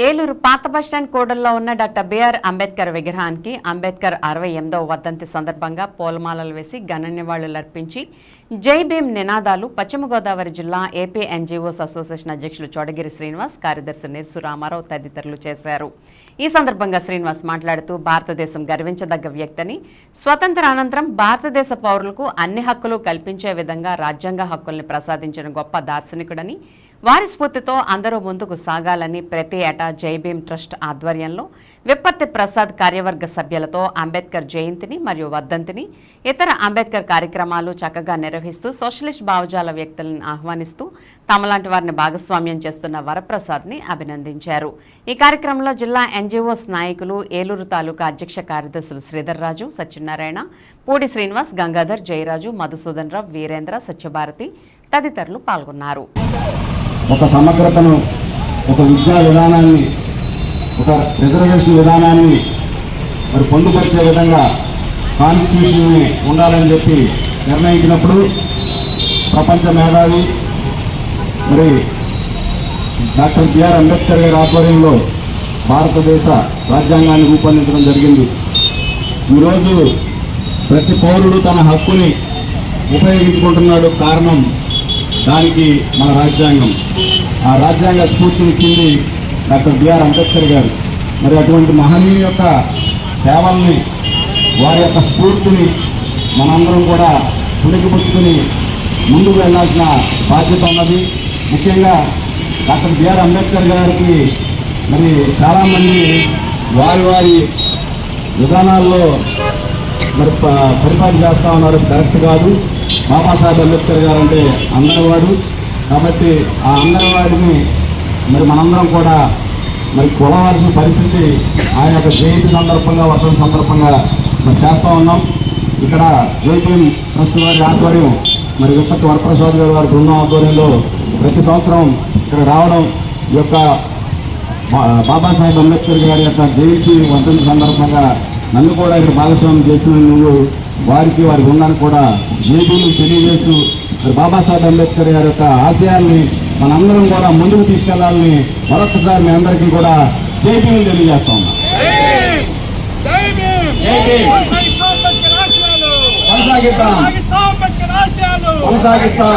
ఏలూరు పాత బస్టాండ్ కూడల్లో ఉన్న doctor BR Ambedkar విగ్రహానికి అంబేద్కర్ 68వ వర్ధంతి సందర్భంగా పూలమాలలు వేసి ఘన నివాళులర్పించి జై భీమ్ నినాదాలు పశ్చిమ గోదావరి జిల్లా ఏపీ ఎన్జీఓస్ అసోసియేషన్ అధ్యక్షులు చోడగిరి శ్రీనివాస్, కార్యదర్శి నిర్సు రామారావు తదితరులు చేశారు. ఈ సందర్భంగా శ్రీనివాస్ మాట్లాడుతూ భారతదేశం గర్వించదగ్గ వ్యక్తిని, స్వతంత్రానంతరం భారతదేశ పౌరులకు అన్ని హక్కులు కల్పించే విధంగా రాజ్యాంగ హక్కుల్ని ప్రసాదించిన గొప్ప దార్శనికుడని, వారి స్ఫూర్తితో అందరూ ముందుకు సాగాలని ప్రతి ఏటా జై భీమ్ ట్రస్ట్ ఆధ్వర్యంలో విప్పర్తి ప్రసాద్ కార్యవర్గ సభ్యులతో అంబేద్కర్ జయంతిని మరియు వర్ధంతిని, ఇతర అంబేద్కర్ కార్యక్రమాలు చక్కగా నిర్వహిస్తూ సోషలిస్ట్ భావజాల వ్యక్తులను ఆహ్వానిస్తూ తమలాంటి వారిని భాగస్వామ్యం చేస్తున్న వరప్రసాద్ని అభినందించారు. ఈ కార్యక్రమంలో జిల్లా ఎన్జీఓస్ నాయకులు, ఏలూరు తాలూకా అధ్యక్ష కార్యదర్శులు శ్రీధర్ రాజు, సత్యనారాయణ, పూడి శ్రీనివాస్, గంగాధర్, జయరాజు, మధుసూదన్ రావు, వీరేంద్ర, సత్యభారతి తదితరులు పాల్గొన్నారు. ఒక సమగ్రతను, ఒక విద్యా విధానాన్ని, ఒక రిజర్వేషన్ విధానాన్ని మరి పొందుపరిచే విధంగా కాన్స్టిట్యూషన్ ఉండాలని చెప్పి నిర్ణయించినప్పుడు ప్రపంచ మేధావి మరి డాక్టర్ బిఆర్ అంబేద్కర్ గారి ఆధ్వర్యంలో భారతదేశ రాజ్యాంగాన్ని రూపొందించడం జరిగింది. ఈరోజు ప్రతి పౌరుడు తన హక్కుని ఉపయోగించుకుంటున్నాడు. కారణం దానికి మన రాజ్యాంగం. ఆ రాజ్యాంగ స్ఫూర్తినిచ్చింది డాక్టర్ బిఆర్ అంబేద్కర్ గారు. మరి అటువంటి మహనీయుల యొక్క సేవల్ని, వారి యొక్క స్ఫూర్తిని మనందరం కూడా పుణికిపుచ్చుకుని ముందుకు వెళ్లాల్సిన బాధ్యత ఉన్నది. ముఖ్యంగా డాక్టర్ బిఆర్ అంబేద్కర్ గారికి మరి చాలామంది వారి విధానాల్లో మరి పరిపాలన చేస్తూ ఉన్నారు. కరెక్ట్ కాదు. బాబాసాహెబ్ అంబేద్కర్ గారు అంటే అందరివాడు. కాబట్టి ఆ అందరివాడిని మరి మనందరం కూడా మరి కొలవాల్సిన పరిస్థితి ఆయన యొక్క జయంతి సందర్భంగా, వర్ధంతి సందర్భంగా మరి చేస్తూ ఉన్నాం. ఇక్కడ జై భీమ్ ట్రస్ట్ వారి ఆధ్వర్యం, మరి విప్పర్తి వరప్రసాద్ గారు వారి బృందం ఆధ్వర్యంలో ప్రతి సంవత్సరం ఇక్కడ రావడం, ఈ యొక్క బాబాసాహెబ్ అంబేద్కర్ గారి యొక్క జయంతి వర్ధంతి సందర్భంగా నన్ను కూడా ఇక్కడ భాగస్వామ్యం చేస్తున్నందుకు వారికి, వారి బృందానికి కూడా జై భీమ్ తెలియజేస్తూ మరి బాబాసాహెబ్ అంబేద్కర్ గారి యొక్క ఆశయాల్ని మనందరం కూడా ముందుకు తీసుకెళ్లాలని మరొకసారి మీ అందరికీ కూడా జై భీమ్ తెలియజేస్తా ఉన్నాం. కొనసాగిస్తాం.